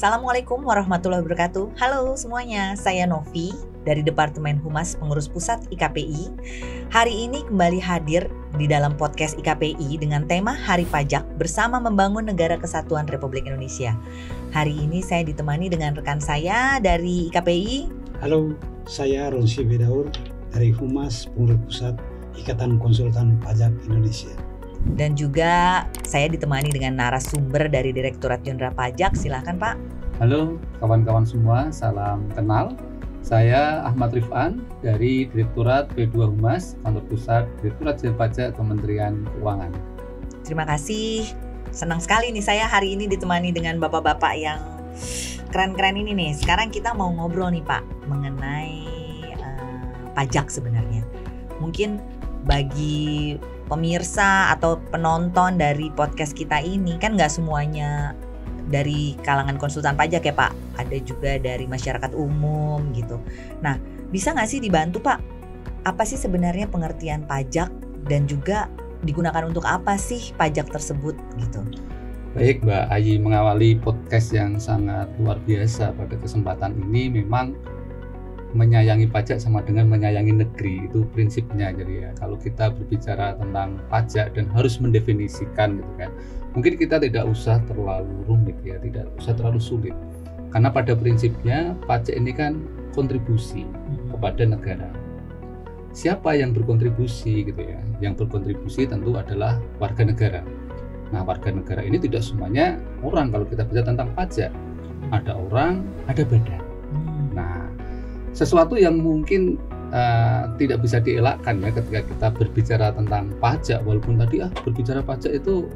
Assalamualaikum warahmatullahi wabarakatuh. Halo semuanya, saya Novi dari Departemen Humas Pengurus Pusat IKPI. Hari ini kembali hadir di dalam podcast IKPI dengan tema Hari Pajak bersama membangun Negara Kesatuan Republik Indonesia. Hari ini saya ditemani dengan rekan saya dari IKPI. Halo, saya Ronsi Bedaur dari Humas Pengurus Pusat Ikatan Konsultan Pajak Indonesia. Dan juga saya ditemani dengan narasumber dari Direktorat Jenderal Pajak. Silahkan Pak. Halo kawan-kawan semua, salam kenal. Saya Ahmad Rifan dari Direktorat P2 Humas, Kantor Pusat Direktorat Jenderal Pajak Kementerian Keuangan. Terima kasih. Senang sekali nih saya hari ini ditemani dengan bapak-bapak yang keren-keren ini nih. Sekarang kita mau ngobrol nih Pak mengenai pajak sebenarnya. Mungkin bagi pemirsa atau penonton dari podcast kita ini kan nggak semuanya dari kalangan konsultan pajak ya Pak, ada juga dari masyarakat umum gitu. Nah, bisa nggak sih dibantu Pak, apa sih sebenarnya pengertian pajak dan juga digunakan untuk apa sih pajak tersebut gitu? Baik Mbak Ayi, mengawali podcast yang sangat luar biasa pada kesempatan ini. Memang menyayangi pajak sama dengan menyayangi negeri, itu prinsipnya. Jadi ya, kalau kita berbicara tentang pajak dan harus mendefinisikan gitu kan, mungkin kita tidak usah terlalu rumit ya, tidak usah terlalu sulit, karena pada prinsipnya pajak ini kan kontribusi kepada negara. Siapa yang berkontribusi gitu ya? Yang berkontribusi tentu adalah warga negara. Nah, warga negara ini tidak semuanya orang. Kalau kita bicara tentang pajak, ada orang, ada badan. Nah, sesuatu yang mungkin tidak bisa dielakkan ya ketika kita berbicara tentang pajak, walaupun tadi berbicara pajak itu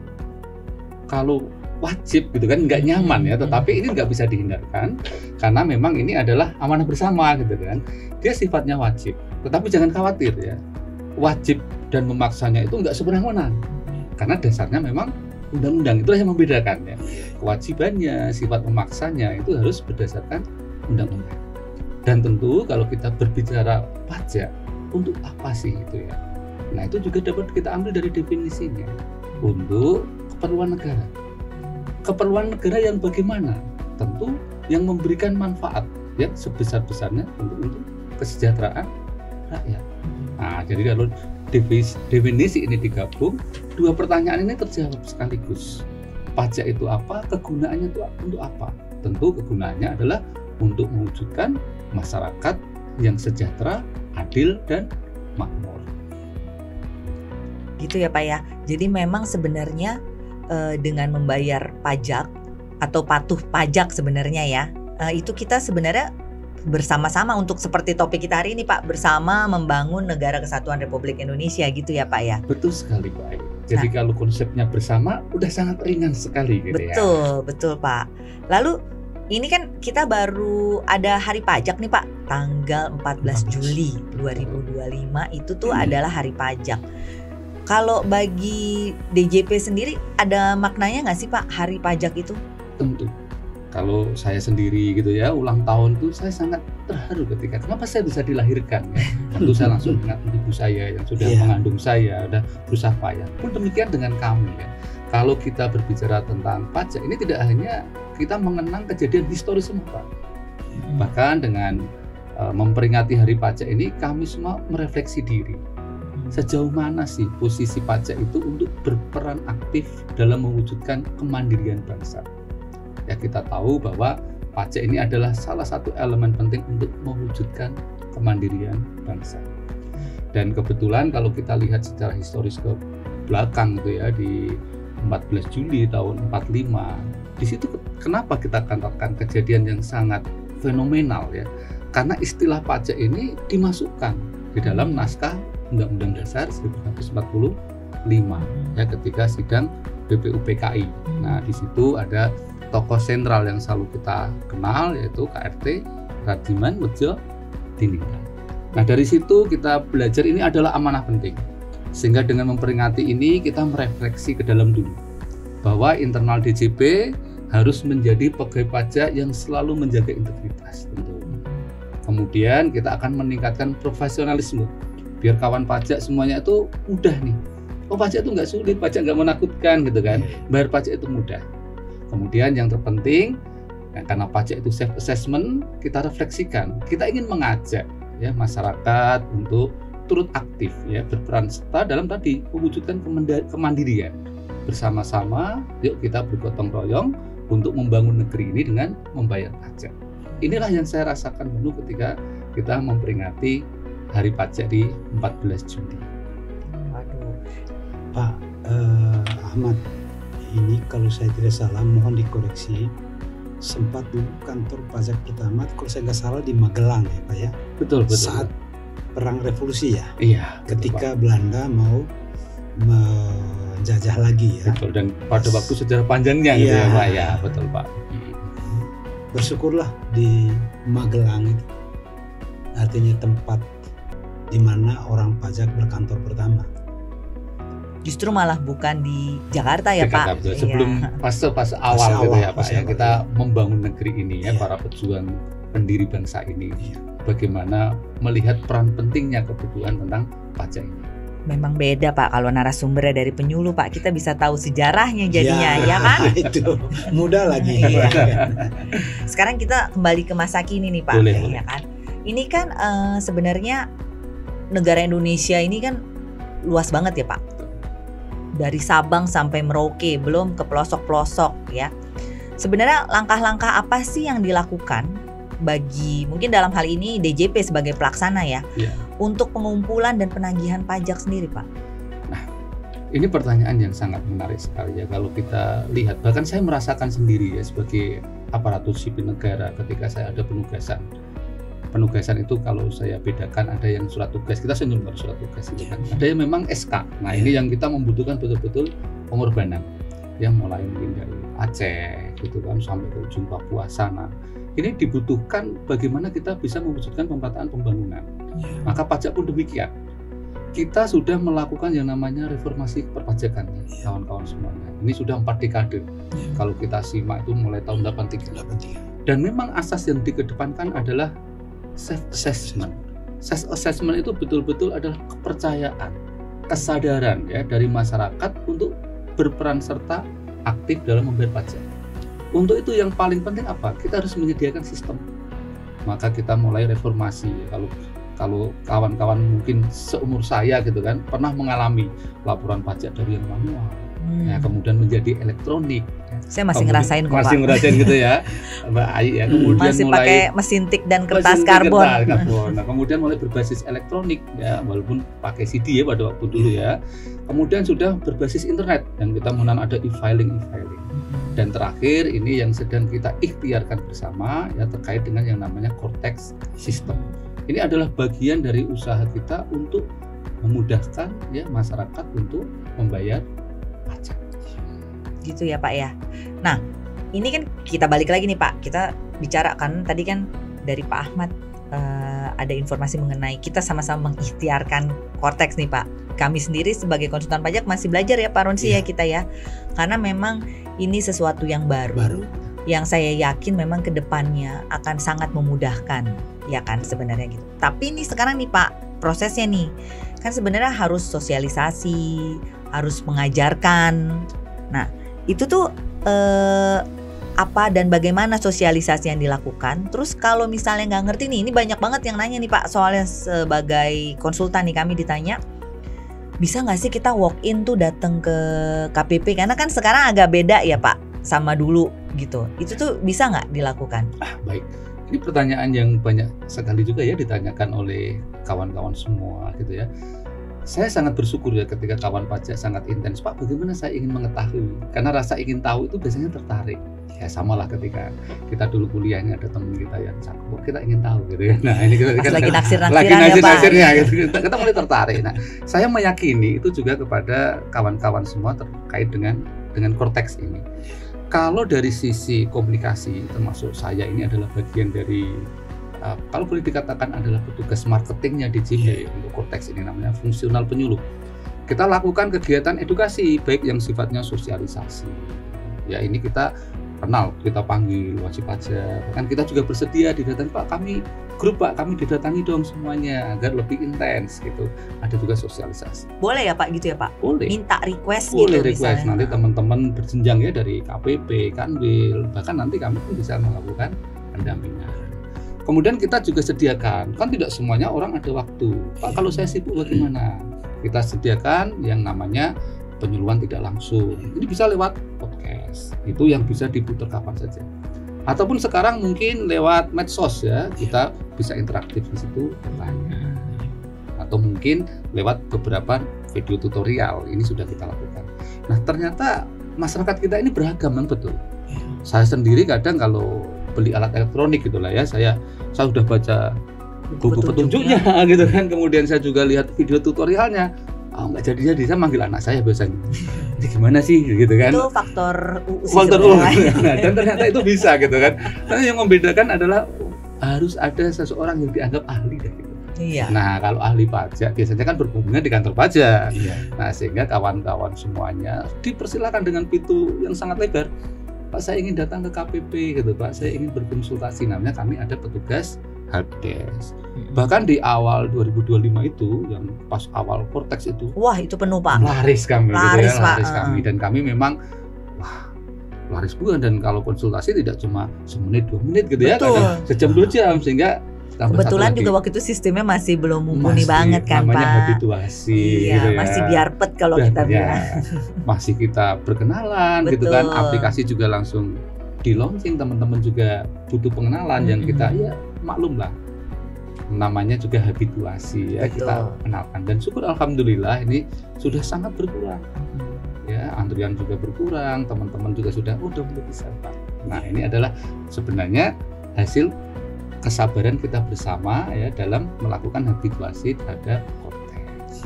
kalau wajib gitu kan nggak nyaman ya, tetapi ini nggak bisa dihindarkan karena memang ini adalah amanah bersama gitu kan. Dia sifatnya wajib, tetapi jangan khawatir ya, wajib dan memaksanya itu nggak sewenang-wenang karena dasarnya memang undang-undang. Itulah yang membedakan ya, kewajibannya, sifat memaksanya itu harus berdasarkan undang-undang. Dan tentu kalau kita berbicara pajak, untuk apa sih itu ya? Nah, itu juga dapat kita ambil dari definisinya. Untuk keperluan negara. Keperluan negara yang bagaimana? Tentu yang memberikan manfaat ya sebesar-besarnya untuk kesejahteraan rakyat. Nah, jadi kalau definisi ini digabung, dua pertanyaan ini terjawab sekaligus. Pajak itu apa? Kegunaannya itu untuk apa? Tentu kegunaannya adalah untuk mewujudkan masyarakat yang sejahtera, adil, dan makmur. Gitu ya Pak ya. Jadi memang sebenarnya dengan membayar pajak atau patuh pajak sebenarnya ya, itu kita sebenarnya bersama-sama untuk seperti topik kita hari ini Pak, bersama membangun Negara Kesatuan Republik Indonesia gitu ya Pak ya. Betul sekali Pak. Jadi kalau konsepnya bersama udah sangat ringan sekali gitu ya. Betul Pak. Lalu ini kan kita baru ada hari pajak nih Pak, tanggal 14 Juli 2025 itu tuh adalah hari pajak. Kalau bagi DJP sendiri ada maknanya nggak sih Pak hari pajak itu? Tentu. Kalau saya sendiri gitu ya, ulang tahun tuh saya sangat terharu ketika kenapa saya bisa dilahirkan ya. Tentu saya langsung ingat ibu saya yang sudah mengandung saya, sudah berusaha payah. Pun demikian dengan kami ya. Kalau kita berbicara tentang pajak, ini tidak hanya kita mengenang kejadian historis semata. Bahkan dengan memperingati hari pajak ini, kami semua merefleksi diri. Sejauh mana sih posisi pajak itu untuk berperan aktif dalam mewujudkan kemandirian bangsa. Ya, kita tahu bahwa pajak ini adalah salah satu elemen penting untuk mewujudkan kemandirian bangsa. Dan kebetulan kalau kita lihat secara historis ke belakang gitu ya, di 14 Juli tahun 45, di situ kenapa kita katakan kejadian yang sangat fenomenal ya? Karena istilah pajak ini dimasukkan di dalam naskah Undang-Undang Dasar 1945 ya, ketika sidang BPUPKI. Nah, di situ ada tokoh sentral yang selalu kita kenal yaitu KRT Radiman Wedjo Diningrat. Nah, dari situ kita belajar ini adalah amanah penting. Sehingga dengan memperingati ini kita merefleksi ke dalam dulu bahwa internal DJP harus menjadi pegawai pajak yang selalu menjaga integritas tentu. Kemudian kita akan meningkatkan profesionalisme biar kawan pajak semuanya itu mudah nih. Oh, pajak itu nggak sulit, pajak nggak menakutkan gitu kan. Bayar pajak itu mudah. Kemudian yang terpenting Nah, karena pajak itu self assessment, kita refleksikan, kita ingin mengajak ya masyarakat untuk turut aktif ya, berperan serta dalam tadi mewujudkan kemandirian. Bersama-sama yuk kita bergotong royong untuk membangun negeri ini dengan membayar pajak. Inilah yang saya rasakan penuh ketika kita memperingati Hari Pajak di 14 Juni. Waduh. Pak Ahmad, ini kalau saya tidak salah, mohon dikoreksi, sempat dulu kantor pajak pertama kalau saya nggak salah di Magelang ya Pak ya. Betul. Saat perang revolusi ya. Iya. Ketika Belanda mau menjajah lagi ya. Betul, dan pada waktu sejarah panjangnya gitu ya Pak ya. Betul Pak. Bersyukurlah di Magelang itu artinya tempat di mana orang pajak berkantor pertama. Justru malah bukan di Jakarta ya Pak. Betul. Sebelum fase awal gitu ya Pak ya, kita membangun negeri ini ya, para pejuang pendiri bangsa ini. Bagaimana melihat peran pentingnya kebutuhan tentang pajak ini. Memang beda Pak, kalau narasumbernya dari penyuluh Pak, kita bisa tahu sejarahnya jadinya ya kan? Itu mudah lagi. Sekarang kita kembali ke masa kini nih Pak. Boleh. Ya kan? Ini kan sebenarnya negara Indonesia ini kan luas banget ya Pak. Dari Sabang sampai Merauke, belum ke pelosok-pelosok ya. Sebenarnya langkah-langkah apa sih yang dilakukan bagi, mungkin dalam hal ini DJP sebagai pelaksana ya, untuk pengumpulan dan penagihan pajak sendiri Pak? Nah, ini pertanyaan yang sangat menarik sekali ya. Kalau kita lihat, bahkan saya merasakan sendiri ya sebagai aparatur sipil negara ketika saya ada penugasan. Penugasan itu kalau saya bedakan, ada yang surat tugas, kita senyum kalau surat tugas itu kan. Ada yang memang SK. Nah ini yang kita membutuhkan betul-betul pengorbanan. Yang mulai mungkin dari Aceh gitu kan sampai ke ujung Papua sana. Ini dibutuhkan bagaimana kita bisa mewujudkan pemerataan pembangunan. Maka pajak pun demikian. Kita sudah melakukan yang namanya reformasi perpajakan kawan-kawan semuanya. Ini sudah 4 dekade. Kalau kita simak itu mulai tahun 83. Dan memang asas yang dikedepankan adalah self-assessment. Self-assessment itu betul-betul adalah kepercayaan, kesadaran ya dari masyarakat untuk berperan serta aktif dalam membayar pajak. Untuk itu yang paling penting apa? Kita harus menyediakan sistem. Maka kita mulai reformasi. Kalau kawan-kawan mungkin seumur saya gitu kan pernah mengalami laporan pajak dari yang manual, ya, kemudian menjadi elektronik. Saya masih ngerasain kok Pak. Masih ngerasain gitu ya Mbak Ai ya. Kemudian masih mulai pakai mesin tik dan kertas karbon. Nah, kemudian mulai berbasis elektronik ya, walaupun pakai CD ya pada waktu dulu ya. Kemudian sudah berbasis internet dan kita menggunakan ada e-filing. Dan terakhir ini yang sedang kita ikhtiarkan bersama ya terkait dengan yang namanya Cortex System. Ini adalah bagian dari usaha kita untuk memudahkan ya masyarakat untuk membayar pajak. Gitu ya Pak ya. Nah, ini kan kita balik lagi nih Pak. Kita bicara kan tadi kan dari Pak Ahmad ada informasi mengenai kita sama-sama mengikhtiarkan Cortex nih Pak. Kami sendiri sebagai konsultan pajak masih belajar ya Pak Ronsi ya kita ya. Karena memang ini sesuatu yang baru. Yang saya yakin memang kedepannya akan sangat memudahkan ya kan sebenarnya gitu. Tapi ini sekarang nih Pak prosesnya nih kan sebenarnya harus sosialisasi, harus mengajarkan. Nah itu tuh apa dan bagaimana sosialisasi yang dilakukan. Terus kalau misalnya nggak ngerti nih, ini banyak banget yang nanya nih Pak, soalnya sebagai konsultan nih kami ditanya, bisa nggak sih kita walk in tuh datang ke KPP, karena kan sekarang agak beda ya Pak sama dulu gitu. Itu tuh bisa nggak dilakukan? Baik, ini pertanyaan yang banyak sekali juga ya ditanyakan oleh kawan-kawan semua gitu ya. Saya sangat bersyukur ya ketika kawan pajak sangat intens, Pak bagaimana saya ingin mengetahui, karena rasa ingin tahu itu biasanya tertarik. Ya samalah ketika kita dulu kuliahnya ada teman kita yang cakep, kita ingin tahu gitu ya. Nah ini kita lagi naksir-naksirnya ya, gitu. Kita mulai tertarik. Nah saya meyakini itu juga kepada kawan-kawan semua terkait dengan Cortex ini. Kalau dari sisi komunikasi, termasuk saya ini adalah bagian dari kalau boleh dikatakan adalah petugas marketingnya DJP untuk Cortex ini, namanya fungsional penyuluh. Kita lakukan kegiatan edukasi baik yang sifatnya sosialisasi. Ya ini kita kenal, kita panggil wajib pajak. Kan kita juga bersedia didatangi, Pak kami grup Pak, kami didatangi dong semuanya agar lebih intens gitu. Ada juga sosialisasi. Boleh ya Pak gitu ya Pak? Boleh. Minta request Boleh gitu request. misalnya. Nanti teman-teman berjenjang ya dari KPP, Kanwil, bahkan nanti kami pun bisa melakukan pendampingan. Kemudian kita juga sediakan, kan tidak semuanya orang ada waktu. Pak, kalau saya sibuk bagaimana? Kita sediakan yang namanya penyuluhan tidak langsung. Ini bisa lewat podcast. Itu yang bisa diputar kapan saja. Ataupun sekarang mungkin lewat medsos ya, kita bisa interaktif di situ bertanya. Atau mungkin lewat beberapa video tutorial, ini sudah kita lakukan. Nah ternyata masyarakat kita ini beragam, betul. Saya sendiri kadang kalau beli alat elektronik gitulah ya, saya sudah baca buku petunjuknya gitu kan, kemudian saya juga lihat video tutorialnya. Nggak jadi saya manggil anak saya biasanya, ini gimana sih gitu kan. Itu faktor nah, dan ternyata itu bisa gitu kan. Tapi yang membedakan adalah harus ada seseorang yang dianggap ahli gitu. Iya. Nah kalau ahli pajak biasanya kan berhubungan di kantor pajak. Iya. Nah sehingga kawan-kawan semuanya dipersilakan dengan pintu yang sangat lebar. Pak, saya ingin datang ke KPP gitu Pak, saya ingin berkonsultasi. Namanya kami ada petugas helpdesk. Bahkan di awal 2025 itu, yang pas awal Cortex itu, wah itu penuh Pak. Laris kami Laris, gitu ya, laris Pak. kami. Dan kami memang laris bukan, dan kalau konsultasi tidak cuma semenit 2 menit gitu ya, Betul. kadang sejam 2 jam, sehingga Kebetulan juga waktu itu sistemnya masih belum mumpuni banget kan namanya Pak. habituasi Iya, gitu ya. masih biarpet kalau kita bilang. Masih kita berkenalan gitu kan, Betul. aplikasi juga langsung di launching, teman-teman juga butuh pengenalan yang kita ya maklum lah. Namanya juga habituasi ya, Betul. kita kenalkan, dan syukur alhamdulillah ini sudah sangat berkurang. Ya, antrian juga berkurang, teman-teman juga sudah udah mulai bisa Pak. Nah, ini adalah sebenarnya hasil kesabaran kita bersama ya dalam melakukan habituasi terhadap Cortex.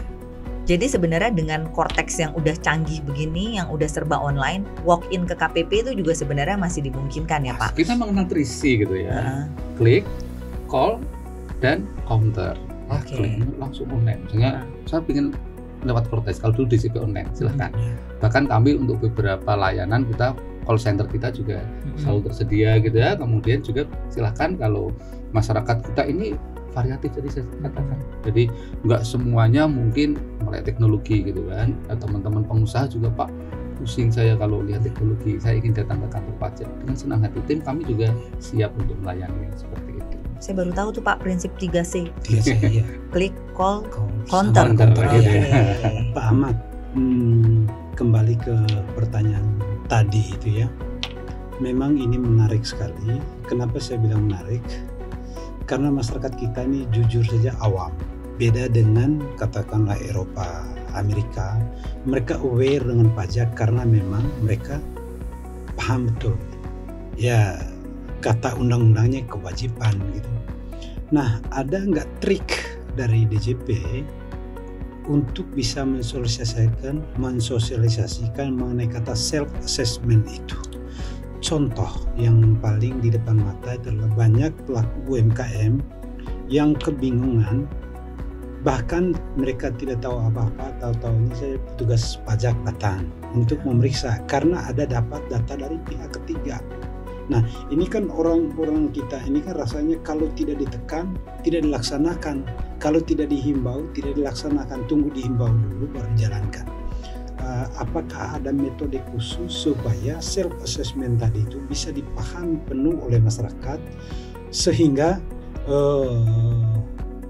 Jadi sebenarnya dengan Cortex yang udah canggih begini, yang udah serba online, walk in ke KPP itu juga sebenarnya masih dimungkinkan ya Pak. Kita mengenal 3C gitu ya. Heeh. Klik, call, dan counter. Oke. Klik langsung online. Misalnya saya ingin lewat Cortex, kalau dulu DCP online silahkan. Bahkan kami untuk beberapa layanan kita, call center kita juga selalu tersedia gitu ya. Kemudian juga silahkan kalau masyarakat kita ini variatif tadi saya katakan. Jadi nggak semuanya mungkin melek teknologi gitu kan. Teman-teman pengusaha juga Pak, pusing saya kalau lihat teknologi, saya ingin datang ke kantor pajak. Dengan senang hati tim kami juga siap untuk melayani yang seperti itu. Saya baru tahu tuh Pak prinsip 3C. Iya. Klik, call, Counter. counter. Counter, Oke. iya. Pak Ahmad, kembali ke pertanyaan tadi itu ya. Memang ini menarik sekali. Kenapa saya bilang menarik? Karena masyarakat kita ini jujur saja awam. Beda dengan katakanlah Eropa, Amerika. Mereka aware dengan pajak karena memang mereka paham betul. Ya, kata undang-undangnya kewajiban gitu. Nah, ada nggak trik dari DJP untuk bisa mensosialisasikan mengenai kata self-assessment itu? Contoh yang paling di depan mata adalah banyak pelaku UMKM yang kebingungan, bahkan mereka tidak tahu apa-apa, tahu-tahunya saya petugas pajak datang untuk memeriksa karena ada dapat data dari pihak ketiga. Nah, ini kan orang-orang kita ini kan rasanya kalau tidak ditekan, tidak dilaksanakan. Kalau tidak dihimbau, tidak dilaksanakan. Tunggu dihimbau dulu baru jalankan. Apakah ada metode khusus supaya self-assessment tadi itu bisa dipahami penuh oleh masyarakat sehingga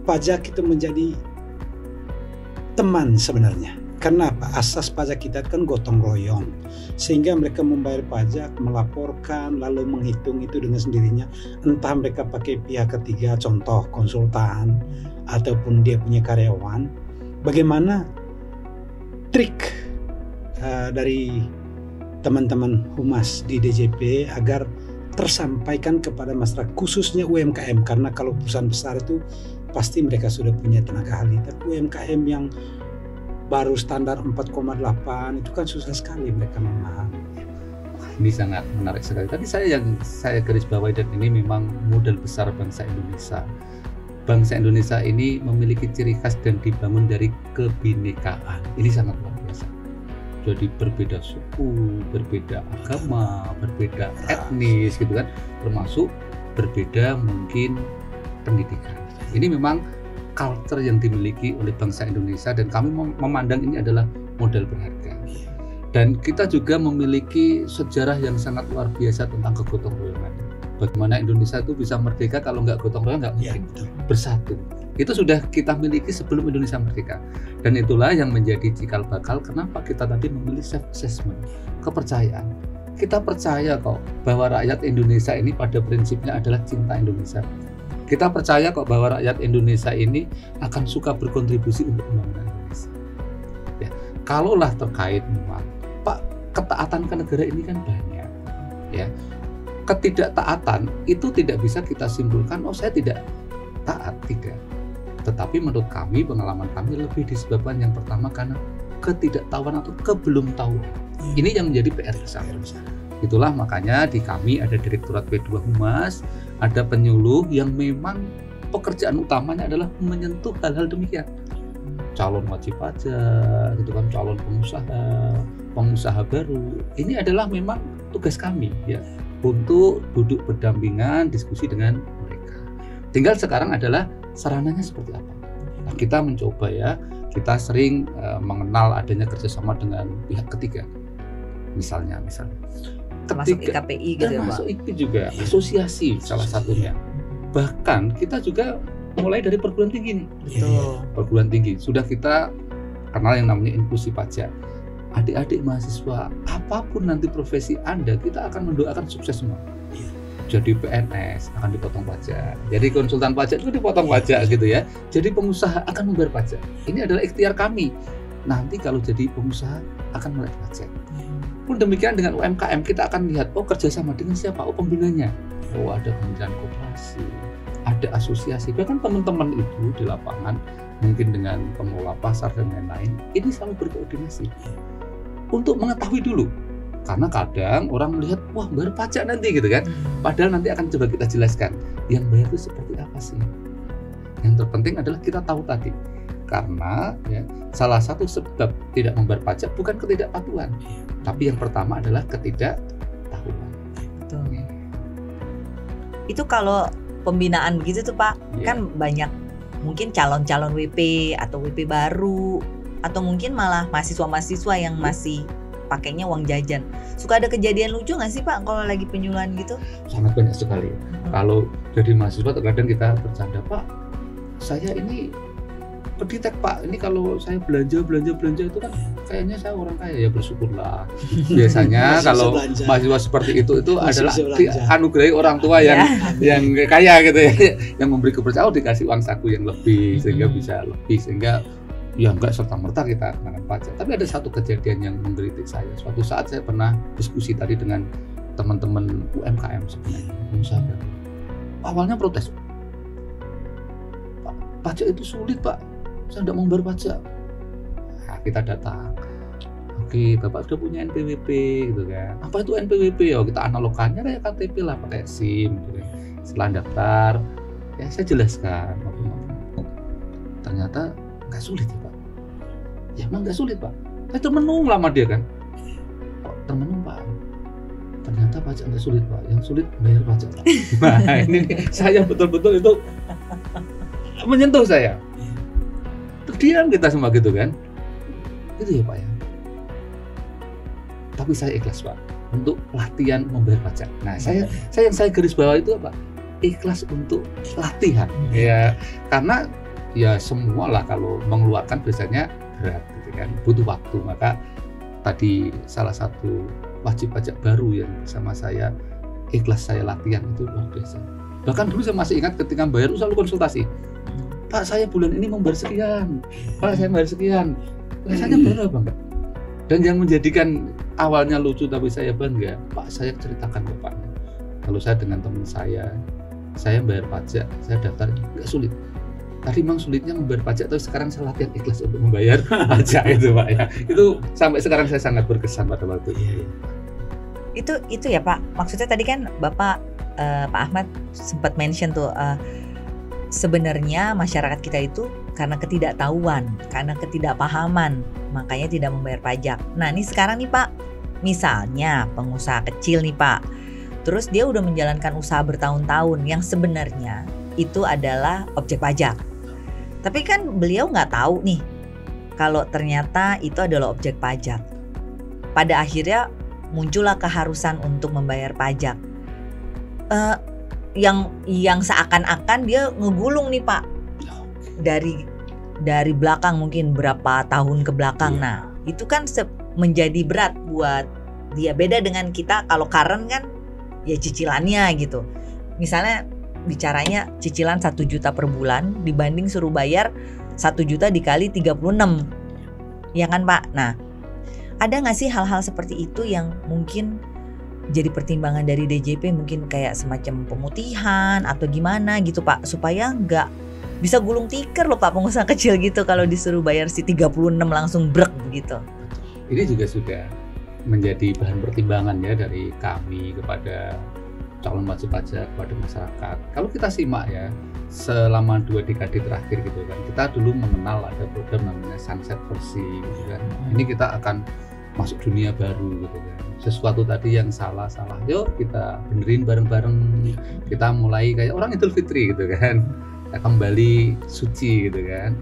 pajak itu menjadi teman sebenarnya? Karena apa? Asas pajak kita kan gotong royong, sehingga mereka membayar pajak, melaporkan, lalu menghitung itu dengan sendirinya. Entah mereka pakai pihak ketiga, contoh konsultan, ataupun dia punya karyawan. Bagaimana trik dari teman-teman humas di DJP agar tersampaikan kepada masyarakat, khususnya UMKM, karena kalau perusahaan besar itu pasti mereka sudah punya tenaga ahli, tapi UMKM yang baru standar 4,8 itu kan susah sekali mereka memahami. Ini sangat menarik sekali. Tadi saya garis bawahi, dan ini memang modal besar bangsa Indonesia. Bangsa Indonesia ini memiliki ciri khas dan dibangun dari kebinekaan. Ini sangat luar biasa. Jadi berbeda suku, berbeda agama, berbeda etnis gitu kan, termasuk berbeda mungkin pendidikan. Ini memang culture yang dimiliki oleh bangsa Indonesia dan kami memandang ini adalah modal berharga. Dan kita juga memiliki sejarah yang sangat luar biasa tentang kegotong royongan. Bagaimana Indonesia itu bisa merdeka kalau nggak gotong royong, nggak mungkin bersatu. Itu sudah kita miliki sebelum Indonesia merdeka. Dan itulah yang menjadi cikal bakal kenapa kita tadi memilih self-assessment, kepercayaan. Kita percaya kok bahwa rakyat Indonesia ini pada prinsipnya adalah cinta Indonesia. Kita percaya kok bahwa rakyat Indonesia ini akan suka berkontribusi untuk pembangunan Indonesia. Ya, kalaulah terkait memang Pak, ketaatan ke negara ini kan banyak. Ya, ketidaktaatan itu tidak bisa kita simpulkan, oh saya tidak taat, tidak. Tetapi menurut kami, pengalaman kami lebih disebabkan yang pertama karena ketidaktahuan atau kebelumtahuan. Ini yang menjadi PR besar. Itulah makanya di kami ada Direktorat P2 Humas, ada penyuluh yang memang pekerjaan utamanya adalah menyentuh hal-hal demikian. Calon wajib pajak, gitu kan, calon pengusaha baru. Ini adalah memang tugas kami ya, untuk duduk berdampingan, diskusi dengan mereka. Tinggal sekarang adalah sarananya seperti apa. Nah, kita mencoba ya, kita sering mengenal adanya kerjasama dengan pihak ketiga. Misalnya termasuk IKPI gitu ya Pak? Termasuk IKPI juga, asosiasi salah satunya. Bahkan kita juga mulai dari perguruan tinggi nih. Betul. Perguruan tinggi, sudah kita kenal yang namanya inklusi pajak. Adik-adik mahasiswa, apapun nanti profesi Anda, kita akan mendoakan sukses semua. Jadi PNS akan dipotong pajak, jadi konsultan pajak itu dipotong pajak gitu ya. Jadi pengusaha akan membayar pajak. Ini adalah ikhtiar kami. Nanti kalau jadi pengusaha akan membayar pajak. Pun demikian dengan UMKM, kita akan lihat, oh kerjasama dengan siapa? Oh pembinanya. Oh ada Kementerian Koperasi, ada asosiasi. Bahkan teman-teman itu di lapangan, mungkin dengan pengelola pasar dan lain-lain, ini selalu berkoordinasi untuk mengetahui dulu. Karena kadang orang melihat, wah bayar pajak nanti gitu kan. Padahal nanti akan coba kita jelaskan, yang bayar itu seperti apa sih. Yang terpenting adalah kita tahu tadi. Karena ya, salah satu sebab tidak membayar pajak bukan ketidakpatuhan, tapi yang pertama adalah ketidaktahuan. Betul. Itu kalau pembinaan begitu tuh Pak, kan banyak mungkin calon-calon WP atau WP baru, atau mungkin malah mahasiswa-mahasiswa yang masih pakainya uang jajan. Suka ada kejadian lucu nggak sih Pak kalau lagi penyuluhan gitu? Sangat banyak sekali. Kalau jadi mahasiswa terkadang kita bercanda, Pak, saya ini penditek Pak, ini kalau saya belanja itu kan kayaknya saya orang kaya, ya bersyukurlah. Biasanya kalau mahasiswa seperti itu adalah dianugerahi orang tua yang kaya gitu ya, yang memberi kepercayaan, dikasih uang saku yang lebih sehingga bisa lebih, sehingga ya enggak serta-merta kita kenakan pajak. Tapi ada satu kejadian yang menggelitik saya. Suatu saat saya pernah diskusi tadi dengan teman-teman UMKM sebenarnya, pengusaha baru. Awalnya protes, Pak, pajak itu sulit Pak, saya tidak mau bayar pajak. Nah, kita datang, oke Bapak sudah punya NPWP gitu kan. Apa itu NPWP? Ya kita analogkannya kayak KTP lah, pakai SIM gitu kan. Setelah daftar, ya saya jelaskan. Ternyata nggak sulit ya Pak. Ya emang nggak sulit Pak. Saya termenung lama dia kan. Kok termenung Pak? Ternyata pajak nggak sulit Pak. Yang sulit bayar pajak Pak. Nah ini saya betul-betul itu menyentuh saya. Terdiam kita semua gitu kan. Itu ya Pak ya. Tapi saya ikhlas Pak untuk latihan membayar pajak. Nah saya yang saya garis bawah itu apa? Ikhlas untuk latihan. Ya karena ya semua lah kalau mengeluarkan biasanya berat gitu kan, butuh waktu. Maka tadi salah satu wajib pajak baru yang bersama saya ikhlas saya latihan itu luar biasa. Bahkan dulu saya masih ingat ketika bayar selalu konsultasi, Pak saya bulan ini membayar sekian, Pak saya bayar sekian, rasanya berapa enggak? Dan yang menjadikan awalnya lucu tapi saya bangga, Pak saya ceritakan ke Pak, kalau saya dengan teman saya bayar pajak, saya daftar nggak sulit. Tadi memang sulitnya membayar pajak, tapi sekarang saya latihan ikhlas untuk membayar pajak itu Pak ya. Itu sampai sekarang saya sangat berkesan pada waktu itu. Itu ya Pak. Maksudnya tadi kan Bapak Pak Ahmad sempat mention tuh sebenarnya masyarakat kita itu karena ketidaktahuan, karena ketidakpahaman, makanya tidak membayar pajak. Nah ini sekarang nih Pak, misalnya pengusaha kecil nih Pak, terus dia udah menjalankan usaha bertahun-tahun yang sebenarnya itu adalah objek pajak. Tapi kan beliau nggak tahu nih kalau ternyata itu adalah objek pajak. Pada akhirnya muncullah keharusan untuk membayar pajak. Yang seakan-akan dia ngegulung nih Pak dari belakang, mungkin berapa tahun ke belakang. Nah itu kan menjadi berat buat dia. Beda dengan kita, kalau current kan ya cicilannya gitu. Misalnya bicaranya cicilan 1 juta per bulan dibanding suruh bayar 1 juta dikali 36, ya kan Pak? Nah, ada nggak sih hal-hal seperti itu yang mungkin jadi pertimbangan dari DJP, mungkin kayak semacam pemutihan atau gimana gitu Pak, supaya nggak bisa gulung tikar loh Pak pengusaha kecil gitu kalau disuruh bayar si 36 langsung brek begitu. Ini juga sudah menjadi bahan pertimbangan ya dari kami kepada calon wajib pajak, kepada masyarakat. Kalau kita simak ya, selama 2 dekade terakhir gitu kan, kita dulu mengenal ada program namanya Sunset Versi gitu kan. Ini kita akan masuk dunia baru gitu kan. Sesuatu tadi yang salah, yuk kita benerin bareng-bareng. Kita mulai kayak orang Idul Fitri gitu kan, kita kembali suci gitu kan.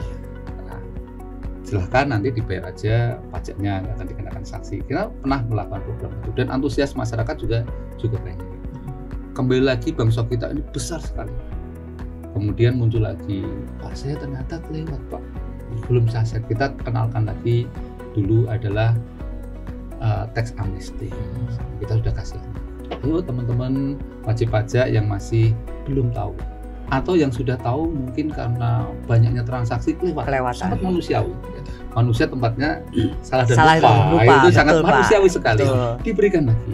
Nah, silahkan nanti dibayar aja pajaknya, nggak akan dikenakan sanksi. Kita pernah melakukan program itu dan antusias masyarakat juga banyak. Kembali lagi bangsa kita ini besar sekali. Kemudian muncul lagi, Pak saya ternyata kelewat Pak, belum saset. Kita kenalkan lagi, dulu adalah tax amnesty. Kita sudah kasih. Ayo teman-teman wajib pajak yang masih belum tahu atau yang sudah tahu mungkin karena banyaknya transaksi kelewatan. Sangat manusiawi. Manusia tempatnya salah dan lupa. Itu sangat manusiawi sekali. Betul. Diberikan lagi.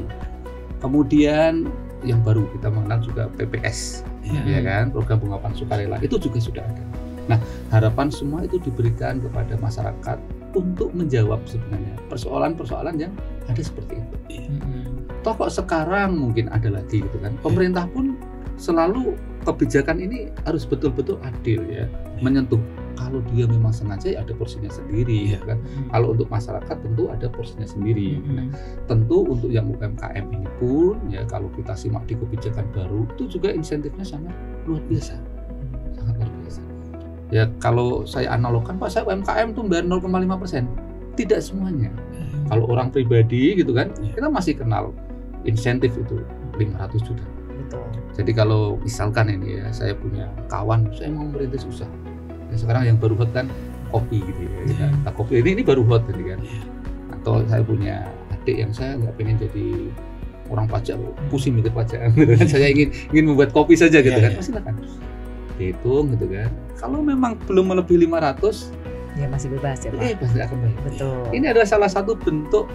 Kemudian yang baru kita mengenal juga PPS, ya kan, program penguapan sukarela, itu juga sudah ada. Nah, harapan semua itu diberikan kepada masyarakat untuk menjawab sebenarnya persoalan-persoalan yang ada seperti itu. Toh kok sekarang mungkin ada lagi gitu kan. Pemerintah pun selalu kebijakan ini harus betul-betul adil ya, menyentuh. Kalau dia memang sengaja ya ada porsinya sendiri, kan. Kalau untuk masyarakat tentu ada porsinya sendiri. Nah, tentu untuk yang UMKM ini pun ya, kalau kita simak di kebijakan baru itu juga insentifnya sangat luar biasa, sangat luar biasa. Ya kalau saya analogkan Pak, saya UMKM tuh bayar 0,5%, tidak semuanya. Kalau orang pribadi gitu kan, kita masih kenal insentif itu 500 juta. Betul. Jadi kalau misalkan ini ya, saya punya kawan, saya mau merintis usaha. Sekarang yang baru hot kan kopi gitu ya. Nah, kopi ini baru hot gitu kan. Atau saya punya adik yang saya nggak pengen jadi orang pajak, pusing mikir pajak gitu kan. Saya ingin membuat kopi saja gitu kan. Silakan dihitung gitu kan. Kalau memang belum melebihi 500 ya masih bebas ya Pak. Pasti akan bayar. Betul. Ini adalah salah satu bentuk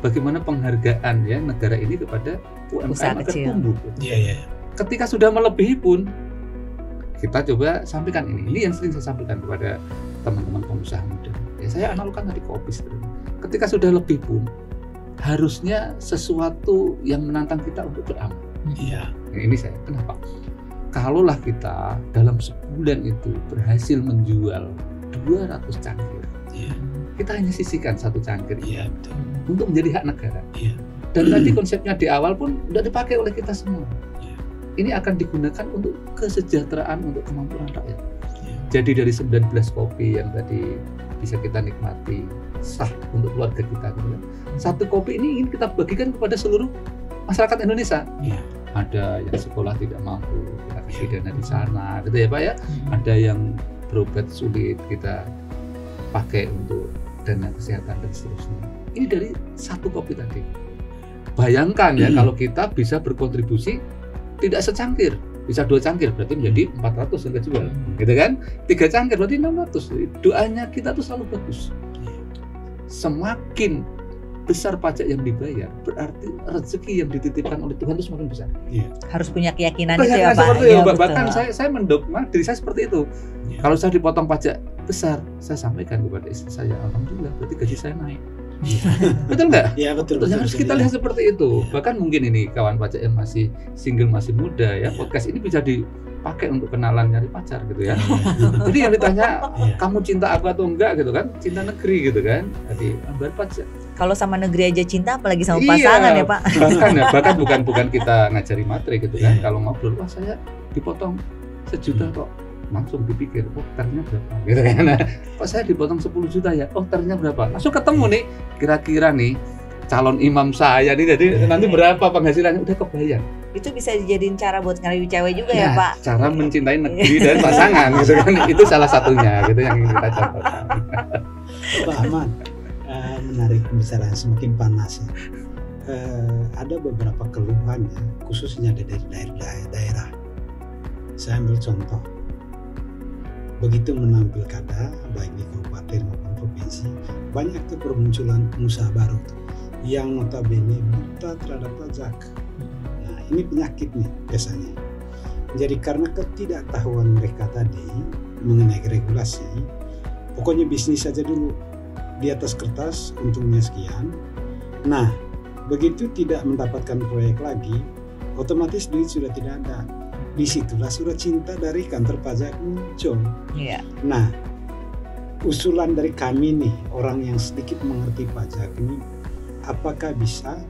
bagaimana penghargaan ya negara ini kepada UMKM agar tumbuh. Ketika sudah melebihi pun kita coba sampaikan ini yang sering saya sampaikan kepada teman-teman pengusaha muda. Ya, saya analogkan tadi kopi. Ketika sudah lebih pun harusnya sesuatu yang menantang kita untuk beramal. Nah, ini saya kenapa? Kalaulah kita dalam sebulan itu berhasil menjual 200 cangkir, kita hanya sisihkan 1 cangkir untuk menjadi hak negara. Dan tadi konsepnya di awal pun sudah dipakai oleh kita semua. Ini akan digunakan untuk kesejahteraan, untuk kemampuan rakyat. Jadi dari 19 kopi yang tadi bisa kita nikmati sah untuk keluarga kita, satu kopi ini ingin kita bagikan kepada seluruh masyarakat Indonesia. Ada yang sekolah tidak mampu, kita kasih dana di sana, gitu ya Pak ya. Ada yang berobat sulit, kita pakai untuk dana kesehatan dan seterusnya. Ini dari 1 kopi tadi. Bayangkan ya kalau kita bisa berkontribusi tidak secangkir, bisa 2 cangkir berarti menjadi 400 yang kejual, gitu kan? 3 cangkir berarti 600. Doanya kita tuh selalu bagus. Semakin besar pajak yang dibayar, berarti rezeki yang dititipkan oleh Tuhan itu semakin besar. Harus punya keyakinan itu ya Pak. Ya, bahkan saya mendogma diri saya seperti itu. Kalau saya dipotong pajak besar, saya sampaikan kepada istri saya, alhamdulillah berarti gaji saya naik. Betul nggak? Ya betul. Harus kita lihat seperti itu. Bahkan mungkin ini kawan pajak yang masih single, masih muda ya, podcast ini bisa dipakai untuk kenalan nyari pacar gitu ya. Jadi yang ditanya, kamu cinta aku atau enggak gitu kan? Cinta negeri gitu kan? Jadi bayar pajak. Kalau sama negeri aja cinta, apalagi sama pasangan ya Pak. Bahkan bukan kita ngajari materi gitu kan. Kalau ngobrol, wah saya dipotong sejuta kok. Langsung dipikir, oh ternya berapa gitu kan. Kok saya dipotong 10 juta ya, oh ternya berapa, langsung ketemu nih kira-kira nih calon imam saya nih, jadi nanti berapa penghasilannya udah kebayang. Itu bisa dijadiin cara buat ngerayu cewek juga ya Pak. Cara mencintai negeri dan pasangan gitu kan, itu salah satunya gitu yang ingin kita contohkan. Pak Ahmad, menarik pembicaraan semakin panas ya. Ada beberapa keluhan ya, khususnya dari daerah. Saya ambil contoh, begitu menang pilkada baik di kabupaten maupun provinsi, banyak tuh permunculan pengusaha baru yang notabene buta terhadap pajak. Nah ini penyakit nih biasanya. Jadi karena ketidaktahuan mereka tadi mengenai regulasi, pokoknya bisnis saja dulu, di atas kertas untungnya sekian. Nah begitu tidak mendapatkan proyek lagi, otomatis duit sudah tidak ada. Disitulah surat cinta dari kantor pajak muncul. Iya. Nah, usulan dari kami nih, orang yang sedikit mengerti pajak ini, apakah bisa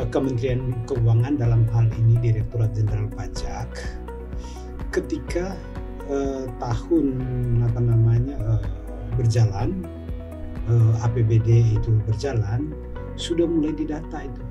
Kementerian Keuangan dalam hal ini Direktorat Jenderal Pajak, ketika tahun berjalan, APBD itu berjalan, sudah mulai didata itu.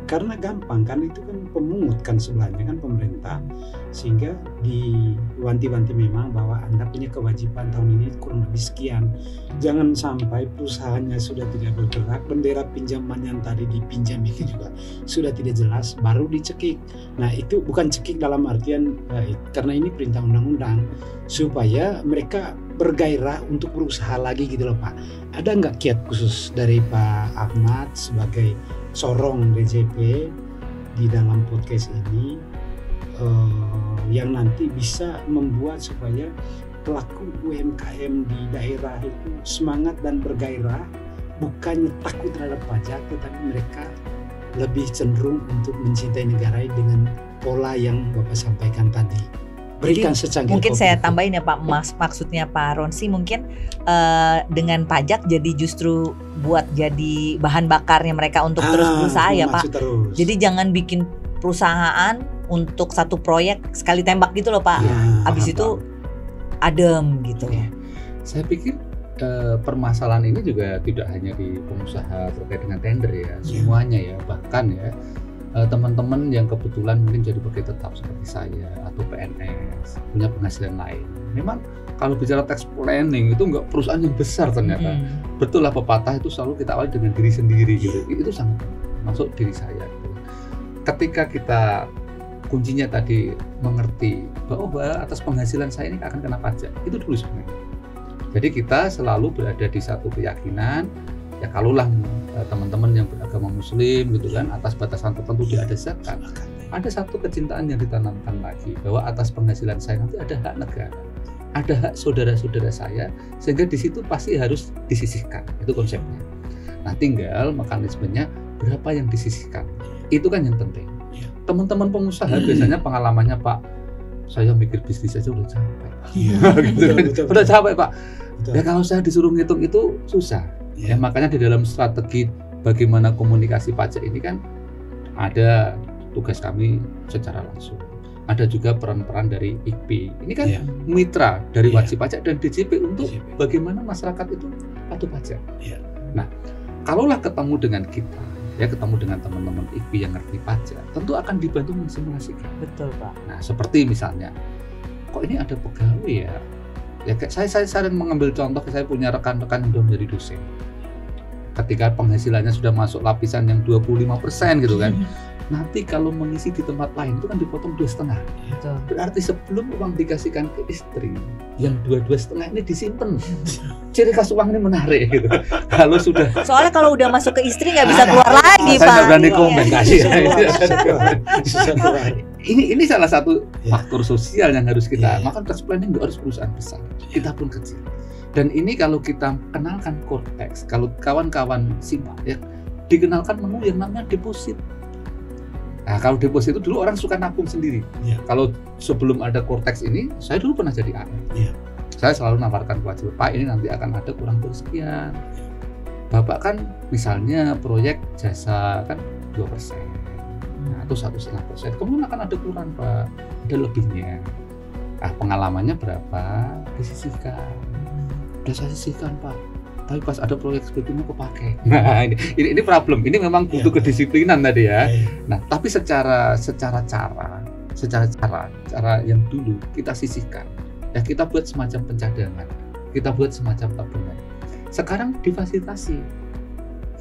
Karena gampang kan, itu kan pemungut kan sebelahnya kan pemerintah, sehingga diwanti-wanti memang bahwa Anda punya kewajiban tahun ini kurang lebih sekian. Jangan sampai perusahaannya sudah tidak bergerak, bendera pinjaman yang tadi dipinjam itu juga sudah tidak jelas, baru dicekik. Nah itu bukan cekik dalam artian karena ini perintah undang-undang, supaya mereka bergairah untuk berusaha lagi gitu loh Pak. Ada nggak kiat khusus dari Pak Ahmad sebagai sorong DJP di dalam podcast ini yang nanti bisa membuat supaya pelaku UMKM di daerah itu semangat dan bergairah, bukannya takut terhadap pajak, tetapi mereka lebih cenderung untuk mencintai negara dengan pola yang Bapak sampaikan tadi. Berikan secangkir mungkin kopi saya itu. tambahin ya Pak, maksudnya Pak Ronsi mungkin dengan pajak jadi justru buat jadi bahan bakarnya mereka untuk terus berusaha ya Pak. Terus. Jadi jangan bikin perusahaan untuk satu proyek sekali tembak gitu loh Pak. Ya, Habis itu adem gitu. Ya. Saya pikir permasalahan ini juga tidak hanya di pengusaha terkait dengan tender ya, semuanya ya, bahkan ya teman-teman yang kebetulan mungkin jadi pegawai tetap seperti saya atau PNS punya penghasilan lain. Memang kalau bicara tax planning itu enggak perusahaan yang besar ternyata. Betul lah pepatah itu selalu kita awali dengan diri sendiri gitu. Itu sangat masuk diri saya gitu. Ketika kita kuncinya tadi mengerti bahwa atas penghasilan saya ini akan kena pajak, itu dulu sebenarnya. Jadi kita selalu berada di satu keyakinan, ya kalaulah teman-teman yang beragama muslim gitu kan, atas batasan tertentu tidak ada zakat, ada satu kecintaan yang ditanamkan lagi bahwa atas penghasilan saya nanti ada hak negara, ada hak saudara-saudara saya, sehingga di situ pasti harus disisihkan, itu konsepnya. Nah tinggal mekanismenya berapa yang disisihkan, itu kan yang penting. Teman-teman pengusaha biasanya pengalamannya Pak, saya mikir bisnis aja udah capek, gitu. Udah capek Pak. Ya kalau saya disuruh ngitung itu susah. Ya makanya di dalam strategi bagaimana komunikasi pajak ini kan ada tugas kami secara langsung. Ada juga peran-peran dari IKP. Ini kan mitra dari wajib pajak dan DJP untuk bagaimana masyarakat itu patuh pajak. Nah, kalaulah ketemu dengan kita, ya ketemu dengan teman-teman IKP yang ngerti pajak, tentu akan dibantu mensimulasikan. Betul Pak. Nah, seperti misalnya, kok ini ada pegawai ya? Ya saya sering mengambil contoh, saya punya rekan-rekan yang sudah menjadi dosen. Ketika penghasilannya sudah masuk lapisan yang 25% gitu kan, nanti kalau mengisi di tempat lain itu kan dipotong 2,5. Berarti sebelum uang dikasihkan ke istri, yang 2,5 ini disimpan. Ciri khas uang ini menarik gitu. Kalau sudah, soalnya kalau udah masuk ke istri nggak bisa keluar lagi Pak. Saya nggak berani komen kasih. Ini salah satu faktor sosial yang harus kita. Maka tax planning nggak harus perusahaan besar, kita pun kecil. Dan ini kalau kita kenalkan konteks, kalau kawan-kawan simak ya, dikenalkan menu yang namanya deposit. Nah kalau deposit itu dulu orang suka nabung sendiri. Kalau sebelum ada Cortex ini, saya dulu pernah jadi AM. Saya selalu nawarkan kewajiban, Pak ini nanti akan ada kurang bersekian. Bapak kan misalnya proyek jasa kan 2%, nah, atau 1,5%. Kemudian akan ada kurang Pak, ada lebihnya. Pengalamannya berapa? Disisihkan. Udah saya sisihkan Pak, tapi pas ada proyek seperti ini kepake. Nah ini problem. Ini memang butuh kedisiplinan tadi ya. Nah tapi secara cara yang dulu kita sisihkan, ya kita buat semacam pencadangan, kita buat semacam tabungan. Sekarang difasilitasi,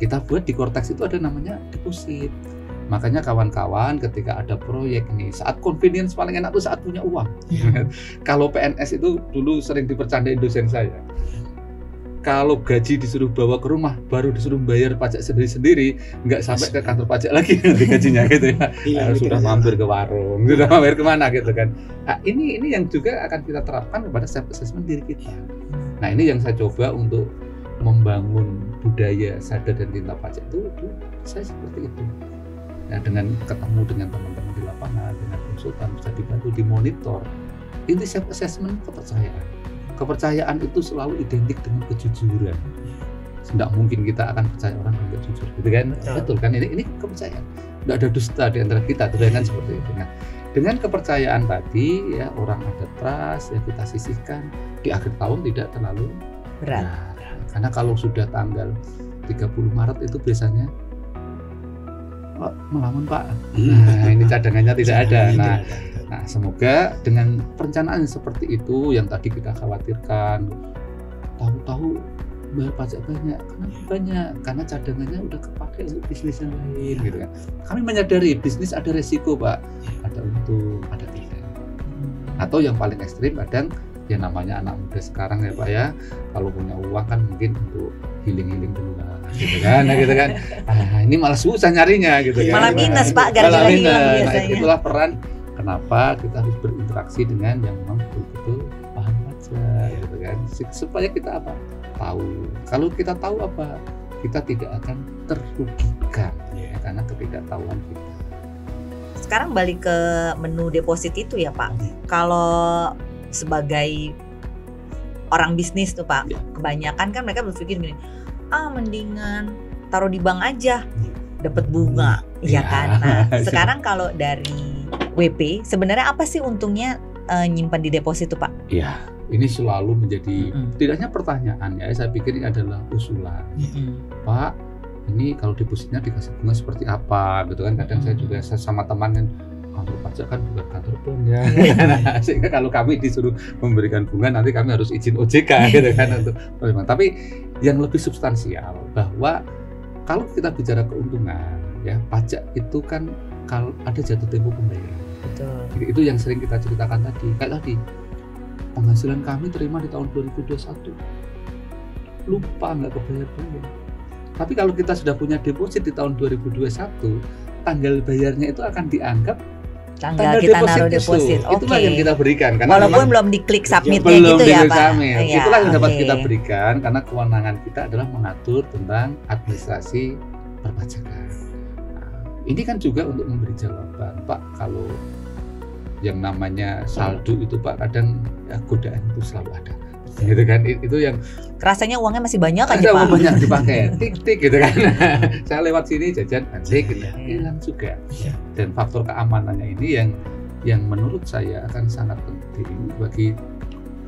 kita buat di Kortex itu ada namanya deposit. Makanya kawan-kawan ketika ada proyek nih, saat convenience paling enak tuh saat punya uang. Kalau PNS itu dulu sering dipercandain dosen saya. Kalau gaji disuruh bawa ke rumah, baru disuruh bayar pajak sendiri-sendiri, nggak sampai ke kantor pajak lagi nanti gajinya gitu ya. Sudah mampir ke warung, sudah mampir kemana gitu kan. Nah, ini yang juga akan kita terapkan kepada self assessment diri kita. Nah ini yang saya coba untuk membangun budaya sadar dan cinta pajak itu saya seperti itu. Nah, dengan ketemu dengan teman-teman di lapangan, dengan konsultan bisa dibantu dimonitor. Ini self assessment kepercayaan. Kepercayaan itu selalu identik dengan kejujuran. Tidak mungkin kita akan percaya orang yang tidak jujur, gitu kan? Betul kan? Ini kepercayaan. Tidak ada dusta di antara kita, kan seperti itu. Nah, dengan kepercayaan tadi, ya orang ada trust, ya kita sisihkan di akhir tahun tidak terlalu berat. Karena kalau sudah tanggal 30 Maret itu biasanya Pak, melamun Pak. Nah, ini cadangannya tidak ada. Nah, semoga dengan perencanaan seperti itu yang tadi kita khawatirkan, tahu-tahu bayar pajak banyak. Kenapa banyak? Karena cadangannya udah kepake untuk bisnis yang lain, gitu kan. Kami menyadari bisnis ada resiko, Pak. Ada untung, ada tidak. Atau yang paling ekstrim kadang ya namanya anak muda sekarang ya Pak ya, kalau punya uang kan mungkin untuk healing dulu lah, gitu kan, ini malah susah nyarinya gitu kan. Malah minus Pak, gara-gara biasanya. Nah, itulah peran kenapa kita harus berinteraksi dengan yang memang betul-betul paham pajak, gitu kan, supaya kita tahu. Kalau kita tahu kita tidak akan terrugikan karena ketidaktahuan kita. Sekarang balik ke menu deposit itu ya Pak. Kalau sebagai orang bisnis tuh Pak, kebanyakan kan mereka berpikir gini, mendingan taruh di bank aja, dapat bunga, ya kan. Nah, sekarang kalau dari WP, sebenarnya apa sih untungnya nyimpan di deposit tuh Pak? Iya, ini selalu menjadi tidak hanya pertanyaan ya, saya pikir ini adalah usulan. Pak, ini kalau depositnya dikasih bunga seperti apa, gitu kan? Kadang saya juga sama teman kan, kantor pajak kan bukan kantor bank ya. Sehingga kalau kami disuruh memberikan bunga nanti kami harus izin OJK gitu kan untuk memang. Tapi yang lebih substansial bahwa kalau kita bicara keuntungan ya, pajak itu kan kalau ada jatuh tempo pembayaran. Betul. Jadi itu yang sering kita ceritakan tadi. Kayak tadi penghasilan kami terima di tahun 2021 lupa nggak kebayar-bayar. Tapi kalau kita sudah punya deposit di tahun 2021, tanggal bayarnya itu akan dianggap tanggal kita naruh deposit. Itulah yang kita berikan. Karena walaupun belum diklik submitnya gitu ya Pak. Ya, itulah yang dapat kita berikan karena kewenangan kita adalah mengatur tentang administrasi perpajakan. Nah, ini kan juga untuk memberi jawaban, Pak. Kalau yang namanya saldo itu Pak kadang ya, godaan itu selalu ada. Gitu kan, itu yang rasanya uangnya masih banyak aja Pak. Banyak dipakai, tik gitu kan. Saya lewat sini jajan anjing gitu, hilang juga. Dan faktor keamanannya ini yang menurut saya akan sangat penting bagi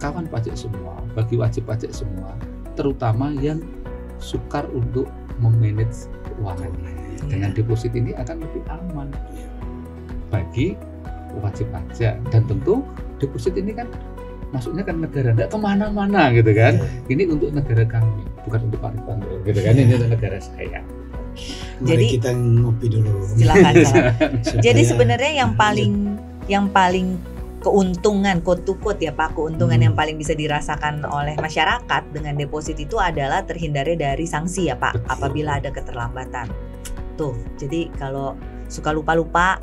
kawan pajak semua, bagi wajib pajak semua, terutama yang sukar untuk memanage keuangannya. Dengan deposit ini akan lebih aman bagi wajib pajak, dan tentu deposit ini kan masuknya kan negara, nggak kemana-mana gitu kan. Ini untuk negara kami, bukan untuk Pak Rifando gitu kan. Ini untuk negara saya. Jadi kita ngopi dulu. Silakan. Jadi sebenarnya yang paling keuntungan, quote to quote ya Pak, keuntungan yang paling bisa dirasakan oleh masyarakat dengan deposit itu adalah terhindarnya dari sanksi ya Pak. Betul. Apabila ada keterlambatan. Tuh, jadi kalau suka lupa-lupa,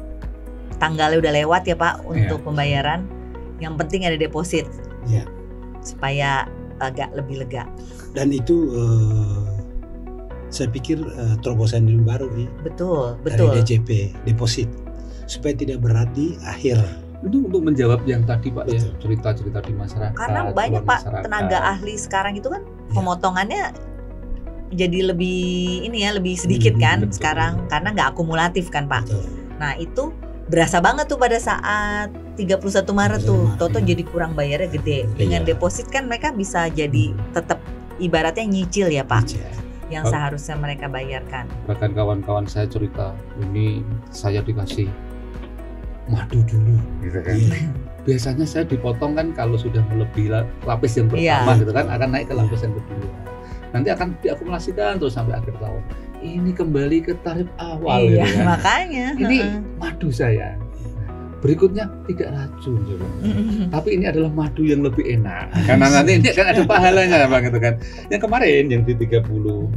tanggalnya udah lewat ya Pak untuk pembayaran. Yang penting ada deposit, supaya agak lebih lega. Dan itu saya pikir terobosan yang baru nih. Betul. Dari DJP, deposit, supaya tidak berat di akhir. Itu untuk menjawab yang tadi Pak ya, cerita-cerita di masyarakat. Karena banyak Pak tenaga ahli sekarang itu kan pemotongannya jadi lebih lebih sedikit kan sekarang, karena nggak akumulatif kan Pak. Betul. Nah itu berasa banget tuh pada saat 31 Maret tuh, toto jadi kurang bayarnya gede. Dengan Iya. deposit kan mereka bisa jadi tetap ibaratnya nyicil ya Pak, yang seharusnya mereka bayarkan. Bahkan kawan-kawan saya cerita, ini saya dikasih madu dulu gitu kan. Biasanya saya dipotong kan kalau sudah melebihi lapis yang pertama gitu kan, akan naik ke lapis yang kedua. Nanti akan diakumulasikan terus sampai akhir tahun. Ini kembali ke tarif awal Iya, gitu kan. makanya. Ini madu saya. Berikutnya tidak racun coba. Tapi ini adalah madu yang lebih enak. Karena nanti ini kan ada pahalanya Bang gitu kan. Yang kemarin yang di 30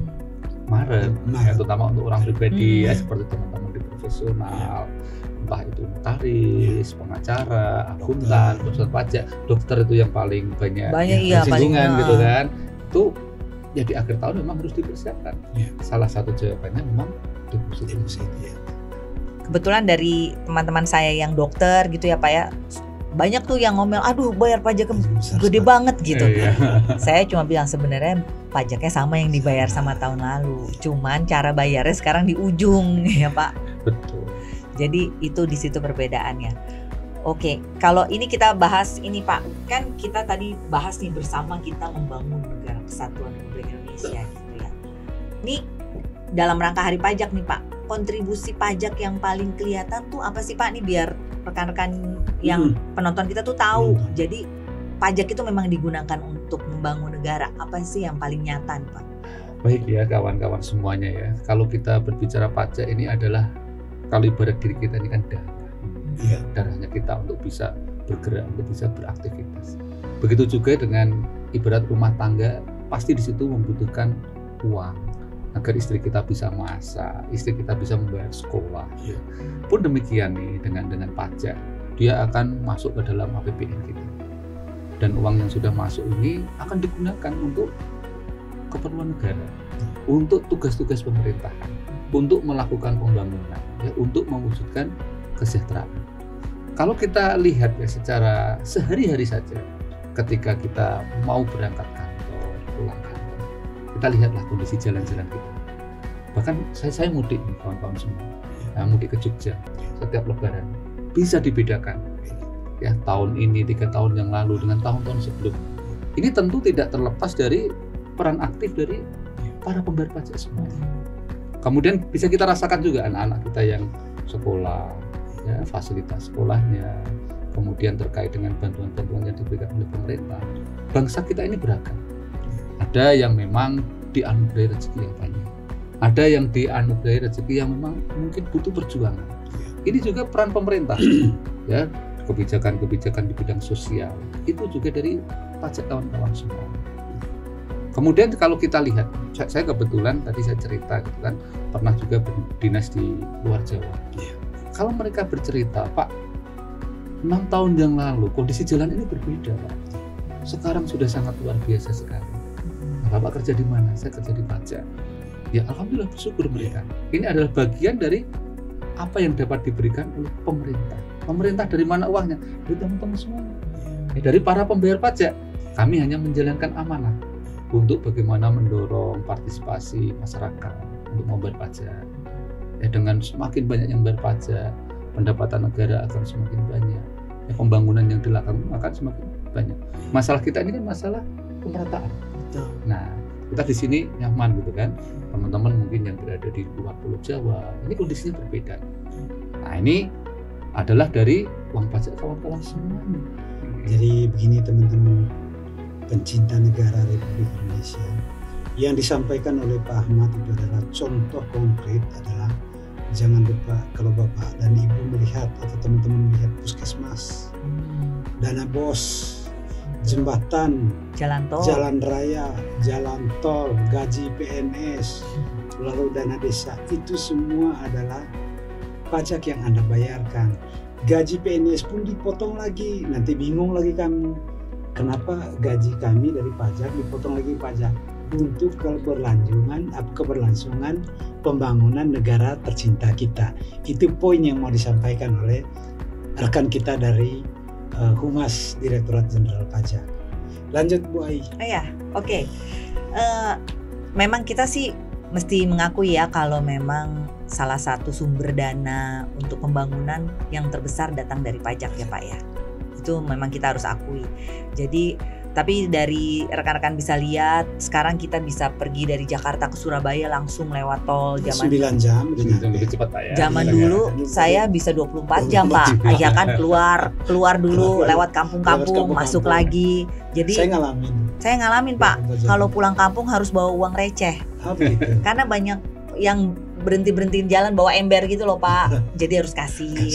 Maret, ya, terutama untuk orang pribadi ya seperti teman-teman di profesional, entah itu notaris, pengacara, akuntan, konsultan pajak, dokter itu yang paling banyak singgungan gitu kan. Itu ya di akhir tahun memang harus dipersiapkan. Salah satu jawabannya memang deposit ya. Kebetulan dari teman-teman saya yang dokter gitu ya Pak ya, banyak tuh yang ngomel, aduh bayar pajak gede banget gitu. Saya cuma bilang sebenarnya pajaknya sama yang dibayar sama tahun lalu, cuman cara bayarnya sekarang di ujung ya Pak. Betul. Jadi itu di situ perbedaannya. Oke, kalau ini kita bahas ini Pak, kan kita tadi bahas nih bersama kita membangun negara kesatuan Republik Indonesia gitu ya. Ini dalam rangka hari pajak nih Pak, kontribusi pajak yang paling kelihatan tuh apa sih Pak? Nih biar rekan-rekan yang penonton kita tuh tahu. Jadi pajak itu memang digunakan untuk membangun negara. Apa sih yang paling nyata nih Pak? Baik ya kawan-kawan semuanya ya. Kalau kita berbicara pajak ini adalah kalau ibarat diri kita ini kan darah. Darahnya kita untuk bisa bergerak, untuk bisa beraktivitas. Begitu juga dengan ibarat rumah tangga, pasti di situ membutuhkan uang agar istri kita bisa masak, istri kita bisa membayar sekolah. Pun demikian nih dengan pajak, dia akan masuk ke dalam APBN kita. Dan uang yang sudah masuk ini akan digunakan untuk keperluan negara, untuk tugas-tugas pemerintahan, untuk melakukan pembangunan, ya, untuk mewujudkan kesejahteraan. Kalau kita lihat ya secara sehari-hari saja, ketika kita mau berangkat kantor, pulang kantor, kita lihatlah kondisi jalan-jalan kita. Bahkan saya mudik nih kawan-kawan semua, mudik ke Jogja setiap Lebaran bisa dibedakan ya tahun ini 3 tahun yang lalu dengan tahun-tahun sebelumnya. Ini tentu tidak terlepas dari peran aktif dari para pembayar pajak semua. Kemudian bisa kita rasakan juga anak-anak kita yang sekolah, ya, fasilitas sekolahnya, kemudian terkait dengan bantuan-bantuan yang diberikan oleh pemerintah. Bangsa kita ini beragam. Ada yang memang dianugerahi rezeki yang banyak, ada yang dianugerahi rezeki yang memang mungkin butuh perjuangan. Ini juga peran pemerintah, ya, kebijakan-kebijakan di bidang sosial itu juga dari pajak kawan-kawan semua. Kemudian kalau kita lihat, saya kebetulan tadi saya cerita gitu kan, pernah juga berdinas di luar Jawa. Kalau mereka bercerita, Pak, 6 tahun yang lalu kondisi jalan ini berbeda, Pak. Sekarang sudah sangat luar biasa sekali. Nah, Bapak kerja di mana? Saya kerja di pajak. Ya alhamdulillah bersyukur mereka. Ini adalah bagian dari apa yang dapat diberikan oleh pemerintah. Pemerintah dari mana uangnya? Dari teman-teman semua. Ya, dari para pembayar pajak. Kami hanya menjalankan amanah untuk bagaimana mendorong partisipasi masyarakat untuk membayar pajak. Ya, dengan semakin banyak yang bayar pajak, pendapatan negara akan semakin banyak. Ya, pembangunan yang dilakukan akan semakin banyak. Masalah kita ini kan masalah pemerataan. Nah, kita di sini nyaman gitu kan. Teman-teman mungkin yang berada di luar Pulau Jawa, ini kondisinya berbeda. Nah, ini adalah dari uang pajak kawan-kawan semuanya. Jadi begini teman-teman pencinta negara Republik Indonesia, yang disampaikan oleh Pak Ahmad itu adalah contoh konkret adalah jangan lupa kalau Bapak dan Ibu melihat atau teman-teman melihat puskesmas, dana BOS, jembatan, jalan raya, jalan tol, gaji PNS, lalu dana desa, itu semua adalah pajak yang Anda bayarkan. Gaji PNS pun dipotong lagi, nanti bingung lagi kamu, kenapa gaji kami dari pajak dipotong lagi pajak untuk keberlangsungan pembangunan negara tercinta kita. Itu poin yang mau disampaikan oleh rekan kita dari Humas Direktorat Jenderal Pajak. Lanjut Bu Ai. Oke. Memang kita sih mesti mengakui ya kalau memang salah satu sumber dana untuk pembangunan yang terbesar datang dari pajak ya Pak ya. Itu memang kita harus akui. Jadi tapi dari rekan-rekan bisa lihat sekarang kita bisa pergi dari Jakarta ke Surabaya langsung lewat tol. 9 jam udah nyampe. Lebih cepat Pak ya. Zaman dulu saya bisa 24 jam Pak. Ya kan keluar dulu lewat kampung-kampung, masuk lagi. Jadi saya ngalamin Pak. Kalau pulang kampung harus bawa uang receh. Karena banyak yang berhentiin jalan bawa ember gitu loh Pak. Jadi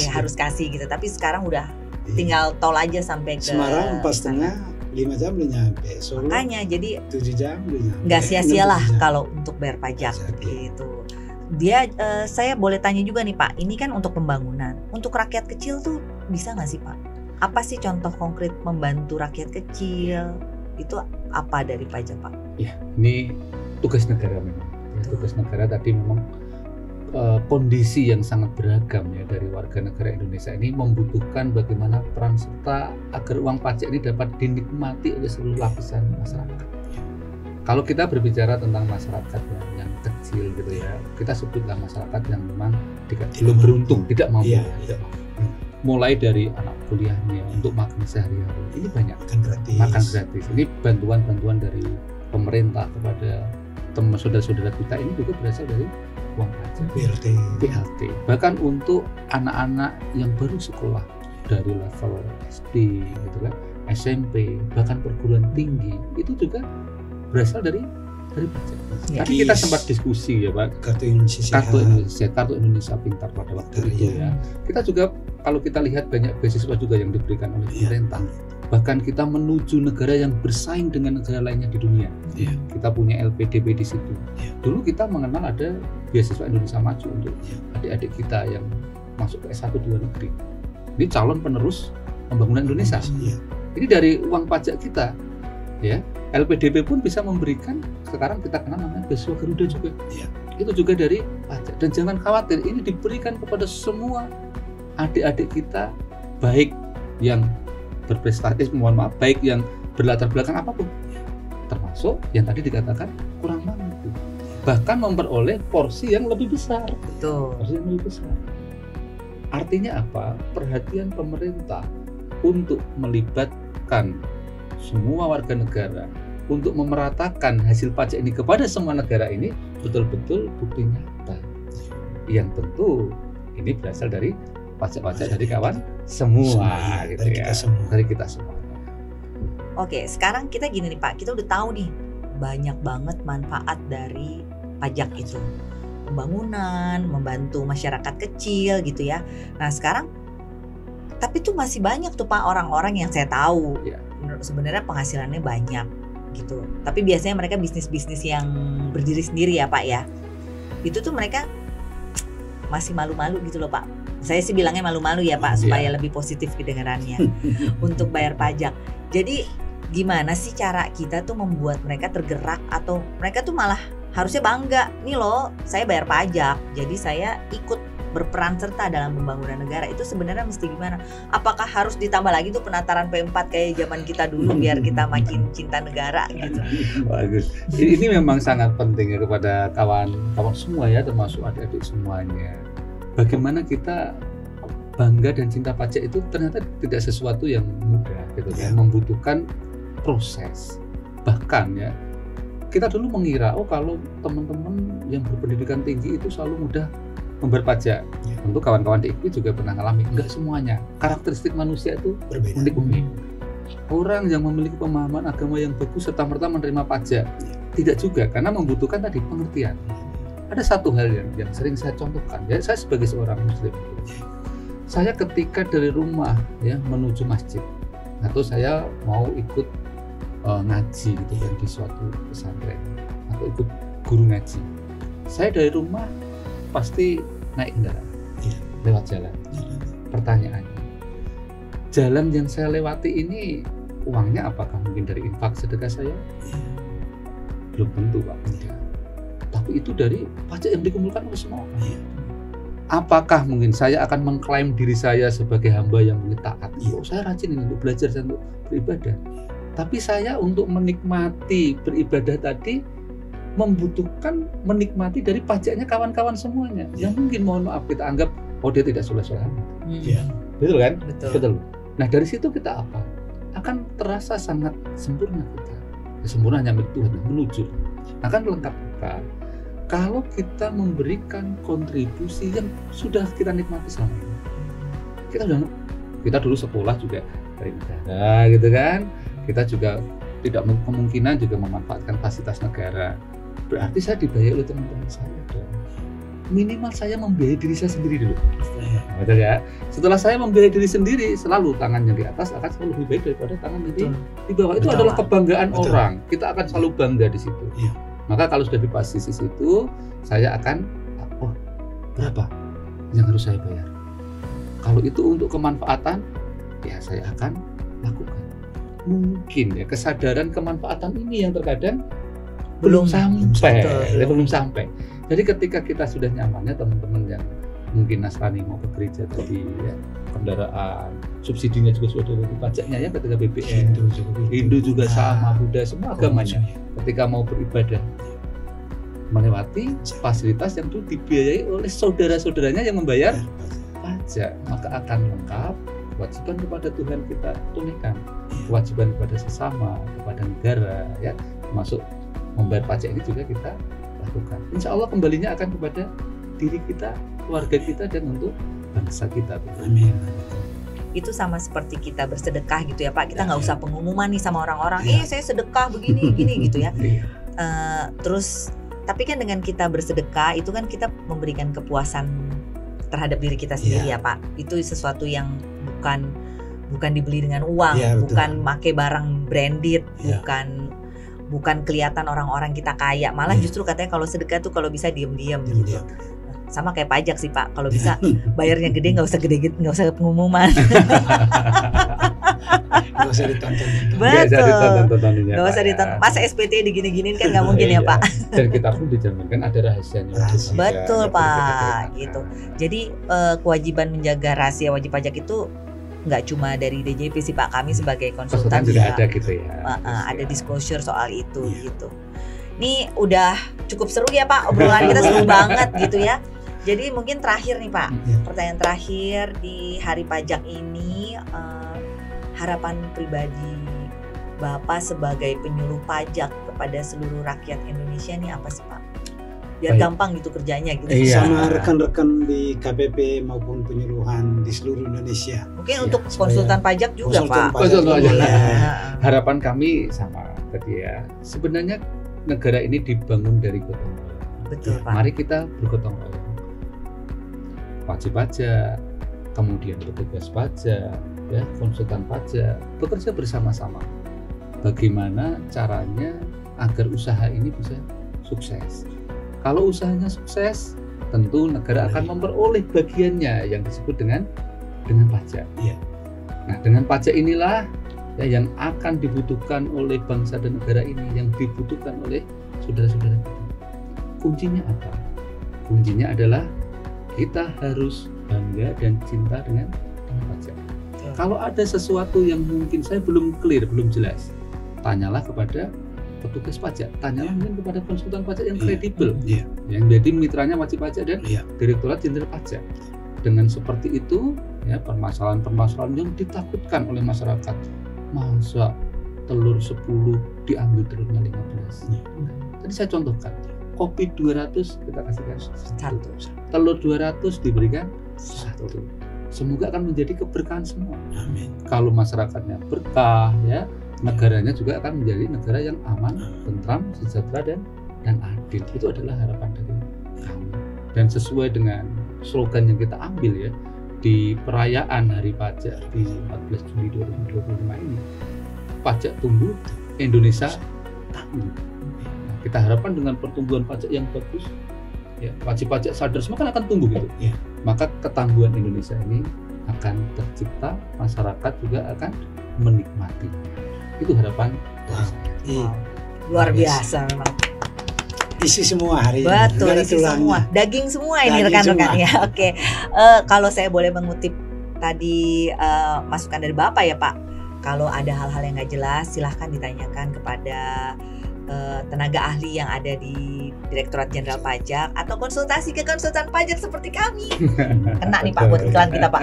harus kasih gitu. Tapi sekarang udah tinggal tol aja sampai ke Semarang 4,5 5 jam udah nyampe. Solo makanya jadi 7 jam udah nyampe. Nggak sia-sia lah kalau untuk bayar pajak gitu. Dia saya boleh tanya juga nih Pak, ini kan untuk pembangunan. Untuk rakyat kecil tuh bisa nggak sih Pak? Apa sih contoh konkret membantu rakyat kecil? Itu apa dari pajak Pak? Ya, ini tugas negara memang. Ya, tugas negara tadi memang kondisi yang sangat beragam ya dari warga negara Indonesia ini membutuhkan bagaimana peran serta agar uang pajak ini dapat dinikmati oleh seluruh lapisan masyarakat. Kalau kita berbicara tentang masyarakat yang kecil gitu ya, kita sebutlah masyarakat yang memang belum beruntung, tidak mampu. Mulai dari anak kuliahnya untuk makan sehari-hari, ini banyak makan gratis. Ini bantuan-bantuan dari pemerintah kepada teman saudara-saudara kita ini juga berasal dari uang pajak, BLT. Bahkan untuk anak-anak yang baru sekolah dari level SD, gitu kan, SMP, bahkan perguruan tinggi itu juga berasal dari pajak. Tadi kita sempat diskusi ya Pak, kartu Indonesia Pintar pada waktu itu ya. Kita juga kalau kita lihat banyak beasiswa juga yang diberikan oleh pemerintah. Bahkan kita menuju negara yang bersaing dengan negara lainnya di dunia. Kita punya LPDP di situ. Dulu kita mengenal ada beasiswa Indonesia Maju untuk adik-adik kita yang masuk ke S1 di luar negeri. Ini calon penerus pembangunan Indonesia. Ini dari uang pajak kita, ya. LPDP pun bisa memberikan, sekarang kita kenal namanya beasiswa Garuda juga. Itu juga dari pajak. Dan jangan khawatir, ini diberikan kepada semua adik-adik kita, baik yang berprestasi, baik yang berlatar belakang apapun, termasuk yang tadi dikatakan kurang mampu, bahkan memperoleh porsi yang lebih besar. Porsi yang lebih besar. Artinya apa? Perhatian pemerintah untuk melibatkan semua warga negara untuk memeratakan hasil pajak ini kepada semua negara ini betul-betul bukti nyata. Yang tentu ini berasal dari pajak-pajak dari kawan semua gitu ya. Dari kita semua. Oke, sekarang kita gini nih Pak, kita udah tahu nih banyak banget manfaat dari pajak itu. Pembangunan, membantu masyarakat kecil gitu ya. Nah sekarang, tapi tuh masih banyak tuh Pak orang-orang yang saya tahu sebenarnya penghasilannya banyak gitu. Tapi biasanya mereka bisnis-bisnis yang berdiri sendiri ya Pak ya. Itu tuh mereka masih malu-malu gitu loh Pak. Saya sih bilangnya malu-malu ya Pak, supaya lebih positif kedengarannya untuk bayar pajak. Jadi gimana sih cara kita tuh membuat mereka tergerak, atau mereka tuh malah harusnya bangga, nih loh saya bayar pajak, jadi saya ikut berperan serta dalam pembangunan negara. Itu sebenarnya mesti gimana? Apakah harus ditambah lagi tuh penataran P4 kayak zaman kita dulu biar kita makin cinta negara gitu? Bagus. Ini memang sangat penting ya kepada kawan-kawan semua ya, termasuk adik-adik semuanya. Bagaimana kita bangga dan cinta pajak itu ternyata tidak sesuatu yang mudah gitu kan, membutuhkan proses. Bahkan ya, kita dulu mengira kalau teman-teman yang berpendidikan tinggi itu selalu mudah membayar pajak. Tentu kawan-kawan di IKI juga pernah ngalami, enggak semuanya. Karakteristik manusia itu unik-unik. Orang yang memiliki pemahaman agama yang bagus serta-merta menerima pajak tidak juga, karena membutuhkan tadi pengertian. Ada satu hal yang sering saya contohkan, ya, saya sebagai seorang muslim, saya ketika dari rumah ya menuju masjid, atau saya mau ikut ngaji gitu kan di suatu pesantren, atau ikut guru ngaji, saya dari rumah pasti naik kendaraan, lewat jalan. Pertanyaannya, jalan yang saya lewati ini uangnya apakah mungkin dari infak sedekah saya? Belum tentu Pak. Tapi itu dari pajak yang dikumpulkan oleh semua orang. Apakah mungkin saya akan mengklaim diri saya sebagai hamba yang mungkin taat? Saya rajin ini untuk belajar dan untuk beribadah. Tapi saya untuk menikmati beribadah tadi membutuhkan menikmati dari pajaknya kawan-kawan semuanya. Yang mungkin mohon maaf kita anggap dia tidak soleh-soleh. Iya. Betul kan? Betul. Nah dari situ kita apa? Akan terasa sangat sempurna kita. Sempurna hanya milik Tuhan, menuju. Akan lengkap kita kalau kita memberikan kontribusi yang sudah kita nikmati selama ini. Kita dulu sekolah juga dari negara gitu kan. Kita juga tidak kemungkinan juga memanfaatkan fasilitas negara. Berarti saya dibayar oleh teman-teman saya dong. Minimal saya membiayai diri saya sendiri dulu. Betul ya. Setelah saya membiayai diri sendiri, selalu tangan yang di atas akan selalu lebih baik daripada tangan yang di bawah. Itu adalah kebanggaan orang. Kita akan selalu bangga di situ. Maka kalau sudah di posisi situ, saya akan berapa yang harus saya bayar? Kalau itu untuk kemanfaatan, ya saya akan lakukan. Mungkin ya kesadaran kemanfaatan ini yang terkadang belum sampai. Jadi ketika kita sudah nyamannya, teman-teman yang mungkin Nasrani mau ke gereja tadi ya, kendaraan, subsidinya juga sudah dari pajaknya ya, ketika BBM, Hindu juga sama, Buddha semua agamanya. Ketika mau beribadah melewati fasilitas yang itu dibiayai oleh saudara-saudaranya yang membayar pajak, maka akan lengkap. Kewajiban kepada Tuhan kita tunaikan, kewajiban kepada sesama, kepada negara ya, termasuk membayar pajak ini juga kita lakukan. Insya Allah kembalinya akan kepada diri kita, keluarga kita, dan untuk bangsa kita. Amin. Itu sama seperti kita bersedekah gitu ya Pak. Kita nggak usah pengumuman nih sama orang-orang, saya sedekah begini gini gitu ya. Terus tapi kan dengan kita bersedekah itu kan kita memberikan kepuasan terhadap diri kita sendiri ya Pak. Itu sesuatu yang bukan dibeli dengan uang, bukan make barang branded, bukan kelihatan orang-orang kita kaya. Malah justru katanya kalau sedekah tuh kalau bisa diam-diam gitu. Sama kayak pajak sih Pak, kalau bisa bayarnya gede, nggak usah pengumuman. Nggak usah ditonton. Betul. Nggak usah ditonton. Masa SPT digini-giniin kan nggak mungkin ya Pak. Dan kita pun dijaminkan ada rahasianya. Betul Pak, gitu. Jadi kewajiban menjaga rahasia wajib pajak itu nggak cuma dari DJP sih Pak, kami sebagai konsultan juga ada gitu ya. Ada disclosure soal itu gitu. Ini udah cukup seru ya Pak, obrolan kita seru banget gitu ya. Jadi mungkin terakhir nih Pak, pertanyaan terakhir di hari pajak ini, harapan pribadi Bapak sebagai penyuluh pajak kepada seluruh rakyat Indonesia nih apa sih Pak? Biar gampang gitu kerjanya gitu. Sama rekan-rekan di KPP maupun penyuluhan di seluruh Indonesia. Mungkin untuk konsultan pajak juga Pak. Harapan kami sama tadi ya. Sebenarnya negara ini dibangun dari gotong royong. Betul Pak. Mari kita bergotong royong. Wajib pajak, kemudian petugas pajak, ya, konsultan pajak, bekerja bersama-sama. Bagaimana caranya agar usaha ini bisa sukses? Kalau usahanya sukses, tentu negara akan memperoleh bagiannya yang disebut dengan pajak. Nah, dengan pajak inilah ya yang akan dibutuhkan oleh bangsa dan negara ini, yang dibutuhkan oleh saudara-saudara kita. Kuncinya apa? Kuncinya adalah kita harus bangga dan cinta dengan pajak. Kalau ada sesuatu yang mungkin saya belum clear, belum jelas, tanyalah kepada petugas pajak, tanyalah mungkin kepada konsultan pajak yang kredibel, yang jadi mitranya wajib pajak dan Direktorat Jenderal Pajak. Dengan seperti itu, ya, permasalahan-permasalahan yang ditakutkan oleh masyarakat, masa telur 10 diambil telurnya 15. Tadi saya contohkan, kopi 200 kita kasihkan 1, telur 200 diberikan 1. Semoga akan menjadi keberkahan semua. Amin. Kalau masyarakatnya berkah, ya, negaranya juga akan menjadi negara yang aman, tentram, sejahtera dan adil. Itu adalah harapan dari kami. Dan sesuai dengan slogan yang kita ambil ya di perayaan Hari Pajak di 14 Juli 2025 ini, pajak tumbuh, Indonesia tangguh. Nah, kita harapkan dengan pertumbuhan pajak yang bagus, ya, wajib pajak sadar semua kan akan tumbuh gitu. Maka ketangguhan Indonesia ini akan tercipta, masyarakat juga akan menikmati. Itu harapan dari saya. Luar biasa memang. Isi semua hari ini. Betul, isi semua. Daging semua ini rekan-rekan ya. Oke. Kalau saya boleh mengutip tadi masukan dari Bapak ya Pak. Kalau ada hal-hal yang nggak jelas, silahkan ditanyakan kepada tenaga ahli yang ada di Direktorat Jenderal Pajak atau konsultasi ke konsultan pajak seperti kami. Kena nih Pak buat iklan kita Pak.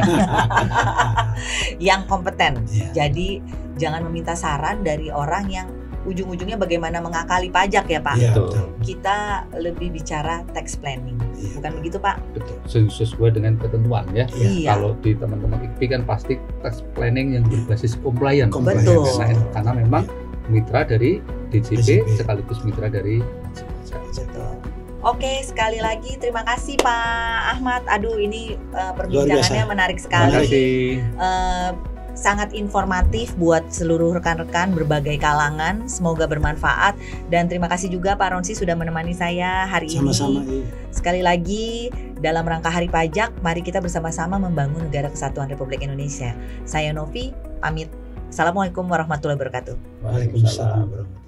Yang kompeten. Iya. Jadi jangan meminta saran dari orang yang ujung-ujungnya bagaimana mengakali pajak ya Pak. Iya, Betul. betul. Kita lebih bicara tax planning. Iya. Bukan begitu Pak? Betul. Sesuai dengan ketentuan ya. Iya. Kalau di teman-teman IKPI kan pasti tax planning yang berbasis compliance. Betul. Karena memang mitra dari DJP DJP. sekaligus mitra dari wajib pajak. Betul. Oke, sekali lagi terima kasih Pak Ahmad. Aduh, ini Luar perbincangannya biasa. menarik Terima sekali. kasih. Sangat informatif buat seluruh rekan-rekan berbagai kalangan. Semoga bermanfaat dan terima kasih juga Pak Ronsi sudah menemani saya hari Sama-sama. ini. Sekali lagi dalam rangka Hari Pajak, mari kita bersama-sama membangun Negara Kesatuan Republik Indonesia. Saya Novi pamit. Assalamualaikum warahmatullahi wabarakatuh. Waalaikumsalam warahmatullahi wabarakatuh.